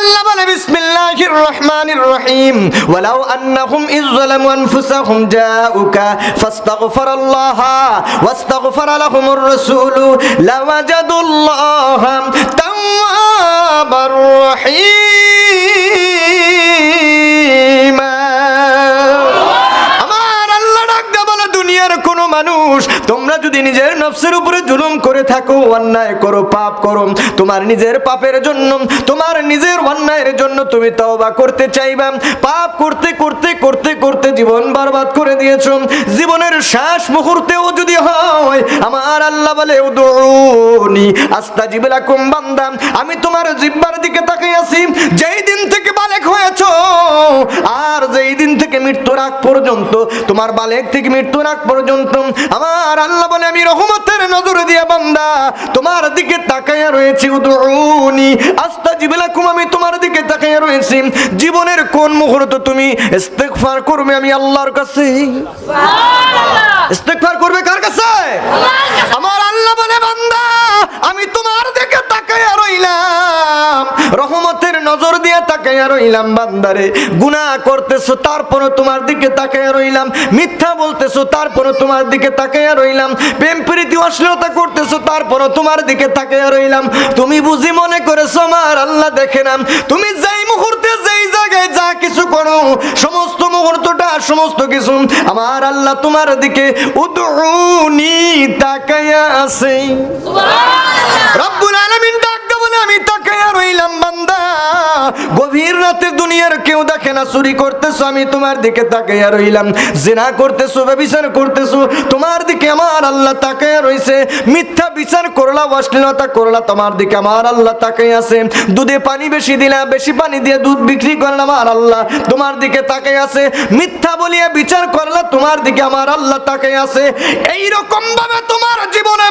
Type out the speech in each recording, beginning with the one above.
আল্লাহ বলে বিসমিল্লাহির রহমানির রহিম ওয়ালাউ আন্নাহুম ইয যালামু আনফুসাহুম জাউকা ফাস্তাগফিরুল্লাহা ওয়াস্তাগফারা লাহুমুর রাসূলু লাওয়াজাদুল্লাহা তাওয়াবার রহিম। আমার আল্লাহ ডাক দেয়া বলে দুনিয়ার কোন মানুষ তোমরা যদি নিজের নফসের উপরে জুলুম করে থাকো, অন্যায় করো, পাপ করো, তোমার নিজের পাপের জন্য, তোমার নিজের অন্যায়ের জন্য তুমি তওবা করতে চাইবা, পাপ করতে করতে করতে করতে জীবন বরবাদ করে দিয়েছো, জীবনের শেষ মুহূর্তেও যদি হয় আমার আল্লাহ বলে উদউনি আস্তাজিব লাকুম বান্দা, আমি তোমার জিহ্বার দিকে তাকিয়ে আছি যেই দিন থেকে বালেগ হয়েছো আর যেই দিন থেকে মৃত্যুর আগ পর্যন্ত, তোমার বালেগ থেকে মৃত্যুর আগ পর্যন্ত আমার আল্লাহ বলে আমি রহমতের নজর দিয়ে বান্দা তোমার দিকে তাকায়া রয়েছি। উদউনি আস্তাজিব লাকুম, আমি তোমার দিকে তাকায়া রয়েছি। জীবনের কোন মুহূর্তে তুমি ইস্তিগফার করবে আমি আল্লাহর কাছে? সুবহানাল্লাহ। ইস্তিগফার করবে কার কাছে? আল্লাহর কাছে। আমার আল্লাহ বলে বান্দা আমি তোমার দিকে তাকায়া রইলাম, রহমতের নজর দিয়ে তাকায়া রইলাম। বান্দারে গুনাহ করতেছো তারপরও তোমার দিকে তাকায়া রইলাম, মিথ্যা বলতেছো তারপরও তোমার দিকে তাকায়া রইলাম, প্রেম প্রীতি অশ্লীলতা করতেছো তারপরও তোমার দিকে তাকায়া রইলাম। তুমি বুঝি মনে করেছো আমার আল্লাহ দেখে না? তুমি যেই মুহূর্তে যেই জায়গায় যা কিছু করো সমস্ত মুহূর্তটা সমস্ত কিছু আমার আল্লাহ তোমার দিকে উদউনি তাকায়া আছে। সুবহানাল্লাহ। রব্বুল আলামিন ডাক দে বলে আমি তাকায়া রইলাম বান্দা, গভীর রাতে দুনিয়ার কেউ দেখে না, চুরি করতেছো আমি তোমার দিকে তাকায়া রইলাম, জিনা করতেছো, ব্যভিচার করতেছো তোমার দিকে আমার আল্লাহ তাকায়া রইছে, মিথ্যা বিচার করলা, অশ্লীলতা করলা তোমার দিকে আমার আল্লাহ তাকায়া আছে, দুধে পানি বেশি দিলা, বেশি পানি দিয়ে দুধ বিক্রি করলা আমার আল্লাহ তোমার দিকে তাকায়া আছে, মিথ্যা বলিয়া বিচার করলা তোমার দিকে আমার আল্লাহ তাকায়া আছে। এই রকম ভাবে তোমার জীবনে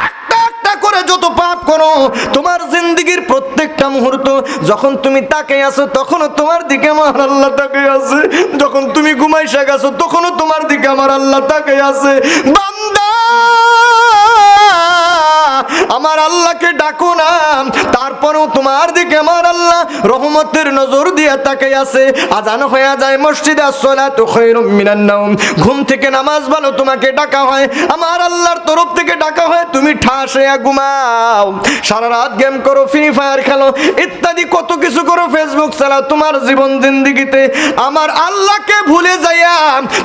একটা একটা করে যত পাপ করো তোমার জিন্দেগির প্রত্যেকটা মুহূর্ত যখন তুমি তাকিয়ে আছো তখনও তোমার দিকে আমার আল্লাহ তাকিয়ে আছে, যখন তুমি ঘুমাইসা গেছো তখনও তোমার দিকে আমার আল্লাহ তাকিয়ে আছে। বান্দা আমার আল্লাহকে ডাকো না, তারপরেও তোমার দিকে আমার আল্লাহ রহমতের নজর দিয়ে তাকিয়ে আছে। আজান হয়ে যায় মসজিদে, আসসালাতু খায়রুম মিনান নাওম, ঘুম থেকে নামাজ ভালো তোমাকে ডাকা হয়, আমার আল্লাহর তরফ থেকে ডাকা হয়, তুমি ঠাস হয়ে ঘুমাও, সারা রাত গেম করো, ফ্রি ফায়ার খেলো, ইত্যাদি কত কিছু করো, ফেসবুক চালাও, তোমার জীবন জিন্দেগিতে আমার আল্লাহকে ভুলে যাইয়া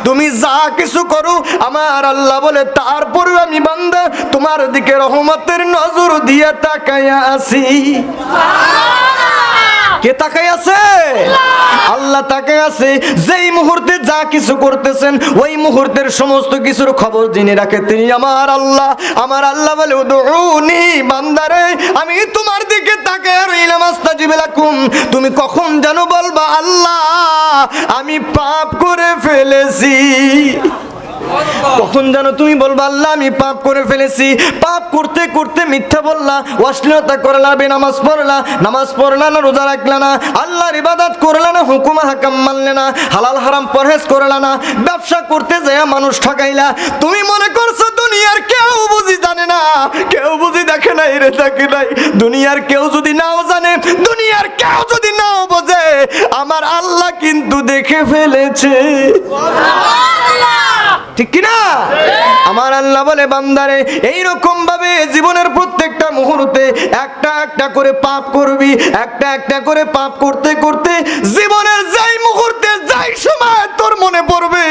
তুমি যা কিছু করো আমার আল্লাহ বলে তারপরে আমি বান্দা তোমার দিকে রহমতের নজর দিয়ে তাকায়া আছি। কে তাকায় আছে? আল্লাহ তাকায় আছে। যেই মুহূর্তে যা কিছু করতেছেন ওই মুহূর্তের সমস্ত কিছুর খবর জেনে রাখে তিনি আমার আল্লাহ। আমার আল্লাহ বলে উদউনি বান্দারে আমি তোমার দিকে তাকায় রইলাম আস্তাজিব লাকুম, তুমি কখন জানো বলবা আল্লাহ আমি পাপ করে ফেলেছি, কখন জানো তুমি বলবা আল্লাহ আমি পাপ করে ফেলেছি, পাপ করতে করতে মিথ্যা বললা, অশ্লীলতা করলা, বেনামাজ পড়লা, নামাজ পড়লা না, রোজা রাখলা না, আল্লাহর ইবাদত করলা না, হুকুম হাকাম মানলে না, হালাল হারাম পরহেজ করলা না, ব্যবসা করতে যায় মানুষ ঠকাইলা, তুমি মনে করছো দুনিয়ার কেউ বুঝি জানে না, কেউ বুঝি দেখে নাই রে, দেখে নাই। দুনিয়ার কেউ যদি নাও জানে, দুনিয়ার কেউ যদি নাও বোঝে, আমার আল্লাহ কিন্তু দেখে ফেলেছে। ঠিক কিনা? আমার আল্লাহ বলে বান্দারে এইরকম ভাবে জীবনের প্রত্যেকটা মুহূর্তে একটা একটা করে পাপ করবি, একটা একটা করে পাপ করতে করতে জীবনের যাই মুহূর্তে যাই সময় তোর মনে পড়বে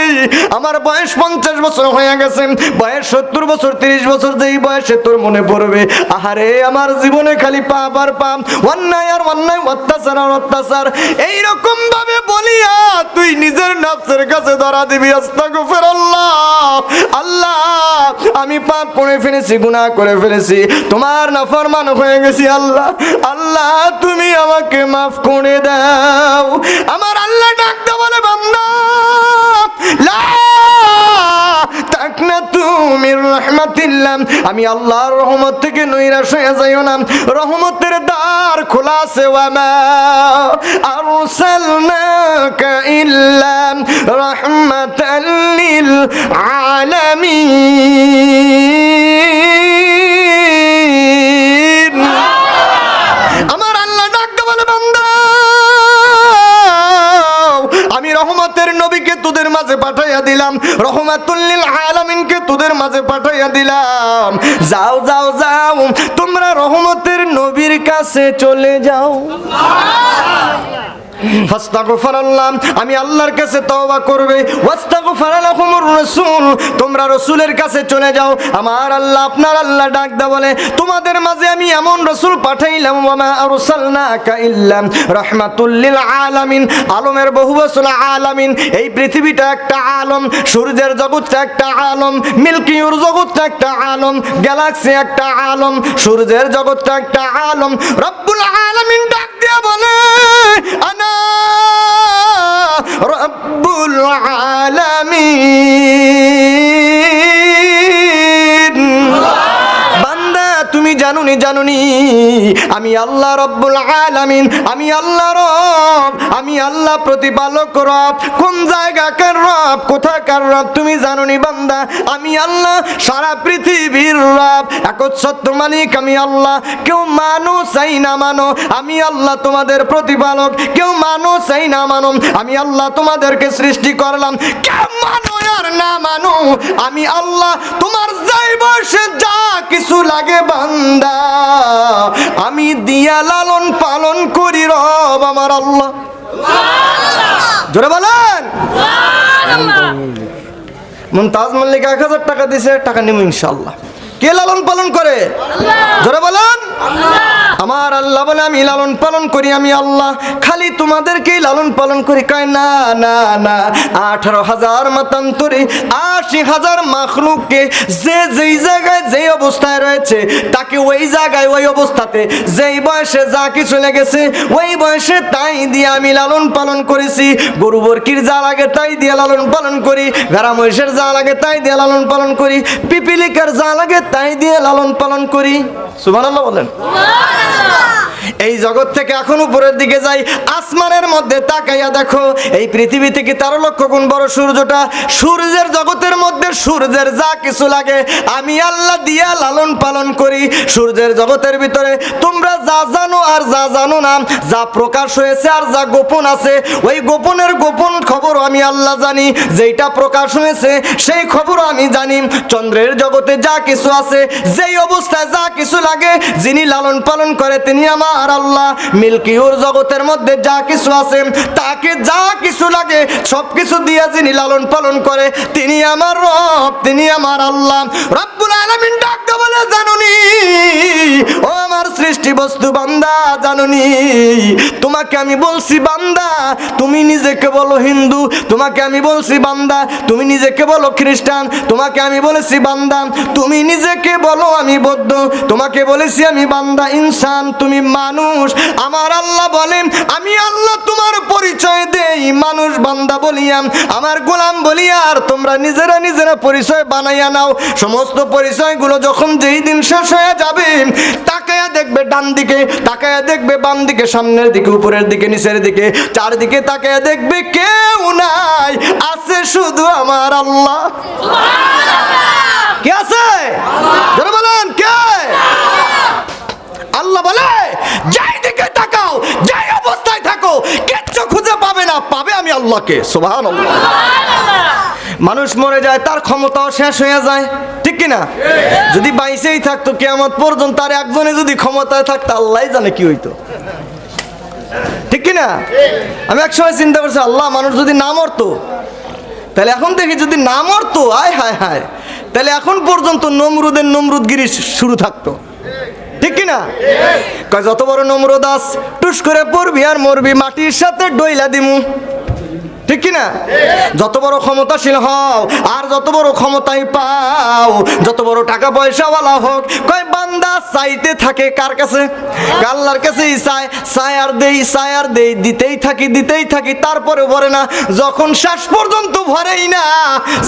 আমার বয়স 50 বছর হয়ে গেছে, বয়স 70 বছর 30 বছর, যেই বয়সে তোর মনে পড়বে আহারে আমার জীবনে খালি পাপ আর পাপ, অন্যায় আর অন্যায়, অত্যাচার আর অত্যাচার, এইরকম ভাবে বলিয়া তুই নিজের নফসের কাছে ধরা দিবি আস্তাগফিরুল্লাহ, আল্লাহ আমি পাপ করে ফেলেছি, গুনাহ করে ফেলেছি, তোমার নাফরমান হয়ে গেছি, আল্লাহ আল্লাহ তুমি আমাকে মাফ করে দাও। আমার আল্লাহ ডাক দাও বলে বান্দা লা তাকনাতু মির রাহমাতিল্লাহ, আমি আল্লাহর রহমত থেকে নৈরাশ হয়ে যাইও না, রহমতের দ্বার খোলা আছে, ওয়া মা আরসালনাকা ইল্লা রাহমাতাল লিল আলামিন। আমার আল্লাহ ডাক বলে বান্দা দিলাম, রহমাতুল লিল আলামিনকে তোদের মাঝে পাঠাইয়া দিলাম। যাও যাও যাও, তোমরা রহমতের নবীর কাছে চলে যাও। ফাস্তাগফিরুল্লাহ, আমি আল্লাহর কাছে তওবা করবে। ওয়াস্তাগফির লাকুমুর রাসূল, তোমরা রাসূলের কাছে চলে যাও। আমার আল্লাহ, আপনার আল্লাহ ডাক দা বলে, তোমাদের মাঝে আমি এমন রাসূল পাঠাইলাম, ওয়া মা আরসালনাকা ইল্লা রাহমাতুল লিল আলামিন। আলমের বহুবচন আলামিন, এই পৃথিবীটা একটা আলম, সূর্যের জগৎটা একটা আলম, মিল্কিউর জগৎটা একটা আলম, গ্যালাক্সি একটা আলম, সূর্যের জগৎটা একটা আলম। রব্বুল আলামিন ডাক দিয়া বলে, আনা রব্বুল আলামিন। বান্দা তুমি জানুনি আমি আল্লাহ রব্বুল আলামিন, আমি আল্লাহ রব, আমি আল্লাহ প্রতিপালক রব। কোন জায়গাকার রব, কোথাকার রব তুমি জানুনি বান্দা? আমি আল্লাহ সারা পৃথিবীর রব, একচ্ছত্র মালিক আমি আল্লাহ। কেউ মানো চাই না মানো, আমি আল্লাহ তোমাদের প্রতিপালক। কেউ মানো চাই না মানো, আমি আল্লাহ তোমাদেরকে সৃষ্টি করলাম। কেউ মানো আর না মানো, আমি আল্লাহ তোমার যাই বয়সে যা কিছু লাগে বান্দা, আমি দিয়া লালন পালন করি রব আমার আল্লাহ। জোরে বলেন মুমতাজ মল্লিক 1000 টাকা দিছে, টাকা নিব ইনশাআল্লাহ। কে লালন পালন করে? জোরে বলেন। আমার আল্লাহ বলে, আমি লালন পালন করি আমি আল্লাহ, খালি তোমাদেরকেই লালন পালন করি। কয় না না না, 18,000 মতান্তরে 80,000 মাখলুককে যে যেই জায়গায় যেই অবস্থায় রয়েছে, তাকে ওই জায়গায় ওই অবস্থাতে যেই বয়সে যা কিছু লেগেছে ওই বয়সে তাই দিয়ে আমি লালন পালন করেছি। গরু বরকির যা লাগে তাই দিয়ে লালন পালন করি, ভেড়া মহিষের যা লাগে তাই দিয়ে লালন পালন করি, পিপিলিকার যা লাগে তাই দিয়ে লালন পালন করি। সুবহানাল্লাহ বলেন। এই জগৎ থেকে এখন উপরের দিকে যাই, আসমানের মধ্যে তাকাইয়া দেখো, এই পৃথিবী থেকে 13 লক্ষ গুণ বড় সূর্যটা। সূর্যের জগতের মধ্যে সূর্যের যা কিছু লাগে আমি আল্লাহ দিয়া লালন পালন করি। সূর্যের জগতের ভিতরে তোমরা যা জানো আর যা জানো না, যা প্রকাশ হয়েছে আর যা গোপন আছে, ওই গোপনের গোপন খবর আমি আল্লাহ জানি। যেইটা প্রকাশ হয়েছে সেই খবর আমি জানি। চন্দ্রের জগতে যা কিছু আছে, যেই অবস্থায় যা কিছু লাগে, যিনি লালন পালন করে তিনি আমার আল্লাহ। মিল্কিউর জগতের মধ্যে যা কিছু আছে, তাকে যা কিছু লাগে সব কিছু দিয়া যিনি লালন পালন করে তিনি আমার রব, তিনি আমার আল্লাহ। রব্বুল আলামিন ডাক দিয়ে বলে, জানুনি ও আমার সৃষ্টি বস্তু বান্দা, জানুনি তোমাকে আমি বলছি বান্দা তুমি নিজেকে বলো হিন্দু, তোমাকে আমি বলছি বান্দা তুমি নিজেকে বলো খ্রিস্টান, তোমাকে আমি বলেছি বান্দা তুমি নিজেকে বলো আমি বৌদ্ধ, তোমাকে বলেছি আমি বান্দা ইনসান, তুমি মানুষ। আমার আল্লাহ বলেন, আমি আল্লাহ তোমার পরিচয় দেই মানুষ বান্দা বলিয়া, আমার গোলাম বলিয়া, আর তোমরা নিজেরা নিজেরা পরিচয় বানাইয়া নাও। সমস্ত পরিচয়গুলো যখন যেই দিন শেষ হয়ে যাবে, তাকায়া দেখবে ডান দিকে, তাকায়া দেখবে বাম দিকে, সামনের দিকে, উপরের দিকে, নিচের দিকে, চারদিকে তাকায়া দেখবে কেউ নাই, আছে শুধু আমার আল্লাহ। কে আছে? যারা বলেন কে? আল্লাহ বলে, যাই দিকে তাকাও, যাই অবস্থায় থাকো, কিচ্ছু খুঁজে পাবে না, পাবে আমি আল্লাহকে। সুবহানাল্লাহ। মানুষ মরে যায়, তার ক্ষমতাও শেষ হয়ে যায়, ঠিক কিনা? যদি বাইসেই থাকতো কিয়ামত পর্যন্ত, তার একজনে যদি ক্ষমতায় থাকতো, আল্লাহই জানে কি হইতো, ঠিক কিনা? আমি একসময় চিন্তা করছি, আল্লাহ মানুষ যদি না মরতো, তাহলে এখন দেখি যদি না মরতো, আয় হায় হায়, তাহলে এখন পর্যন্ত নমরুদের নমরুদগিরি শুরু থাকতো, ঠিক কিনা? কয় যত বড় নমরুদ আস, টুস করে পড়বি আর মরবি, মাটির সাথে ডইলা দিমু, ঠিক কিনা? যত বড় ক্ষমতাশীল হও আর যত বড় ক্ষমতাই পাও, যত বড় টাকা পয়সাওয়ালা হোক, কয় বান্দা চাইতে থাকে কার কাছে? আল্লাহর কাছেই চায়, চায় আর দেই, চায় আর দেই, দিতেই থাকি, তারপরে ভরে না। যখন শেষ পর্যন্ত ভরেই না,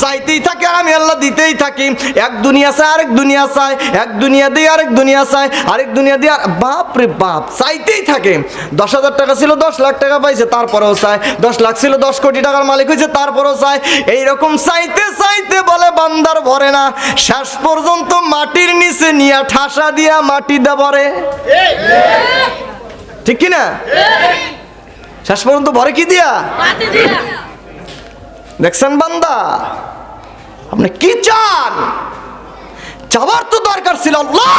চাইতেই থাকে আর আমি আল্লাহ দিতেই থাকি। এক দুনিয়া চায় আরেক দুনিয়া চায়, এক দুনিয়া দিয়ে আরেক দুনিয়া চায়, আরেক দুনিয়া দিয়ে, বাপ রে বাপ, চাইতেই থাকে। 10,000 টাকা ছিল 10 লাখ টাকা পাইছে, তারপরেও চায়। 10 লাখ ছিল 10 কোটি টাকার মালিক হয়েছে, তারপরও চায়। এইরকম চাইতে চাইতে বলে বান্দার ভরে না, শেষ পর্যন্ত মাটির নিচে নিয়ে ঠাসা দিয়া মাটি দে ভরে, ঠিক কিনা? শেষ পর্যন্ত ভরে কি দিয়া? দেখছেন বান্দা, আপনি কি চান? চাওয়ার তো দরকার ছিল আল্লাহ,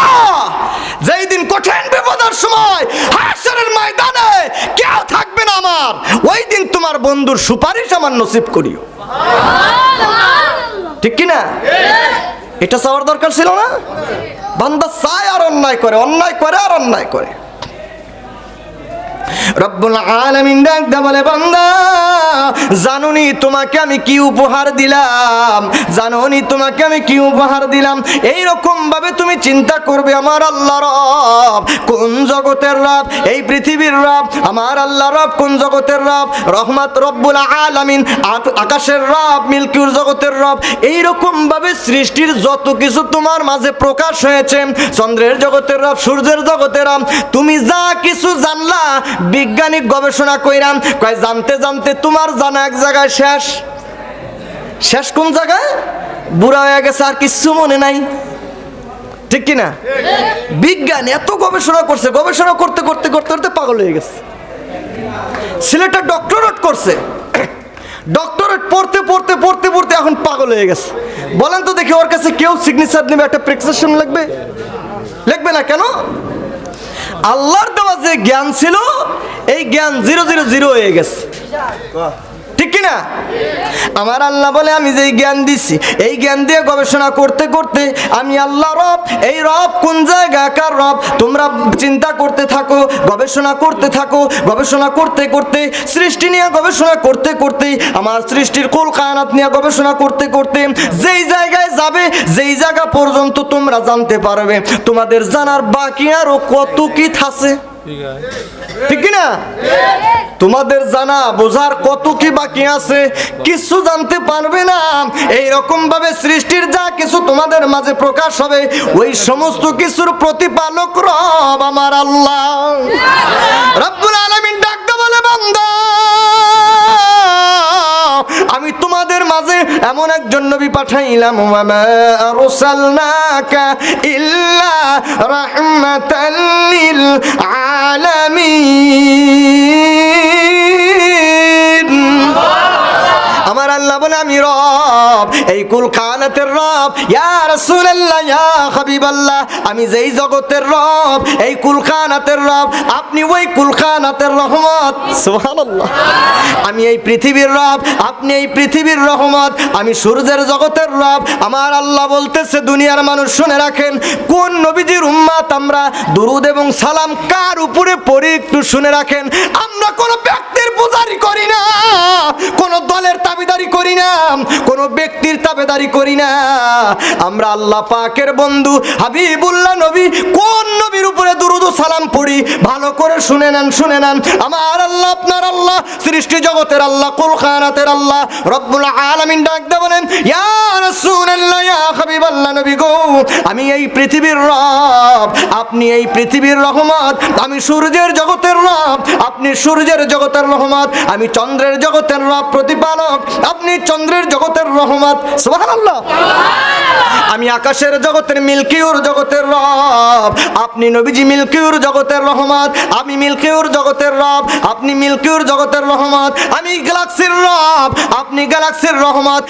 যেই দিন কঠিন বিপদের সময় হাসরের ময়দানে কেউ থাকবে না আমার, ওই দিন তোমার বন্ধুর সুপারিশ আমার নসিব করিও। ঠিক কি না? এটা চাওয়ার দরকার ছিল না? বান্দা চায় আর অন্যায় করে, অন্যায় করে আর অন্যায় করে। রব্বুল আলামিন ডাক দে বলে, বান্দা জানোনি তোমাকে আমি কি উপহার দিলাম? জানোনি তোমাকে আমি কি উপহার দিলাম? এই রকম ভাবে তুমি চিন্তা করবে, আমার আল্লাহ রব কোন জগতের রব? এই পৃথিবীর রব। আমার আল্লাহ রব কোন জগতের রব? রহমত রব্বুল আলামিন, আকাশের রব, মিল্কির জগতের রব। এই রকম ভাবে সৃষ্টির যত কিছু তোমার মাঝে প্রকাশ হয়েছে, চন্দ্রের জগতের রব, সূর্যের জগতের রব, তুমি যা কিছু জানলা, বিজ্ঞানিক গবেষণা কইরাম, কয় জানতে জানতে তোমার জানা এক জায়গায় শেষ। শেষ কোন জায়গায়? বুড়া হয়ে গেছে, আর কিছু মনে নাই। ঠিক কিনা? বিজ্ঞান এত গবেষণা করছে, গবেষণা করতে করতে করতে করতে পাগল হয়ে গেছে। ছেলেটা ডক্টরেট করছে, ডক্টরেট পড়তে পড়তে পড়তে পড়তে এখন পাগল হয়ে গেছে। বলেন তো দেখি, ওর কাছে কেউ সিগনেচার নেবে, একটা প্রেসক্রিপশন লিখবে? লিখবে না কেন? আল্লাহর দেওয়া যে জ্ঞান ছিল, এই জ্ঞান 000 হয়ে গেছে। ঠিক কিনা? আমার আল্লাহ বলে, আমি যেই জ্ঞান দিছি, এই জ্ঞান দিয়ে গবেষণা করতে করতে আমি আল্লাহ রব, এই রব কোন জায়গাকার রব তোমরা চিন্তা করতে থাকো, গবেষণা করতে থাকো। গবেষণা করতে করতে, সৃষ্টি নিয়ে গবেষণা করতে করতে, আমার সৃষ্টির কুল কায়নাত নিয়ে গবেষণা করতে করতে, যেই জায়গায় যাবে, যেই জায়গা পর্যন্ত তোমরা জানতে পারবে, তোমাদের জানার বাকি আরো কত কি আছে। ঠিক না? তোমাদের জানা বোঝার কত কি বাকি আছে, কিছু জানতে পারবে না। এই রকম ভাবে সৃষ্টির যা কিছু তোমাদের মাঝে প্রকাশ হবে, ওই সমস্ত কিছুর প্রতিপালক রব আমার আল্লাহ রব্বুল আলামিন। ডাকতে বলে, বান্দা আমি তোমাদের মাঝে এমন একজন নবী পাঠাইলাম, ওয়া মা আরসালনাকা ইল্লা রাহমাতাল লিল আলামিন। আমার আল্লাহ বলে, আমি রব, এই কুল কায়নাতের রব, ইয়া রাসূলুল্লাহ, ইয়া হাবিবাল্লাহ, আমি যেই জগতের রব, এই কুল কায়নাতের রব, আপনি ওই কুল কায়নাতের রহমত। সুবহানাল্লাহ। আমি এই পৃথিবীর রব, আপনি এই পৃথিবীর রহমত। আমি সূর্যের জগতের রব। আমার আল্লাহ বলতেছে, দুনিয়ার মানুষ শুনে রাখেন, কোন নবীজির উম্মত আমরা, দুরুদ এবং সালাম কার উপরে পড়ি একটু শুনে রাখেন। আমরা কোন ব্যক্তির পূজারি করি না, কোন দলের দাবিদারি করি না, কোন ব্যক্তির তাবেদারি করি না। আমরা আল্লাহ পাকের বন্ধু হাবিবুল্লাহ নবী, কোন নবীর উপরে দুরুদ ও সালাম পড়ি, ভালো করে শুনে নেন, শুনে নেন। আমার আল্লাহ, আপনার আল্লাহ, সৃষ্টি জগতের আল্লাহ, কুল কায়নাতের আল্লাহ রব্বুল আলামিন ডাক দে বলেন, ইয়া রাসূলুল্লাহ, ইয়া হাবিবাল্লাহ নবী গো, আমি এই পৃথিবীর রব, আপনি এই পৃথিবীর রহমত। আমি সূর্যের জগতের রব, আপনি সূর্যের জগতের রহমত। আমি চন্দ্রের জগতের রব, প্রতিপালক, আপনি চন্দ্রের জগতের রহমত। সুবহানাল্লাহ। আমি আকাশের জগতের, মিল্কিউর জগতের রব, আপনি নবীজি মিল্কিউর জগতের রহমত। আমি মিল্কিউর জগতের রব, আপনি মিল্কিউর জগতের রহমত। আমি গ্যালাক্সির রব, আপনি গ্যালাক্সির রহমত।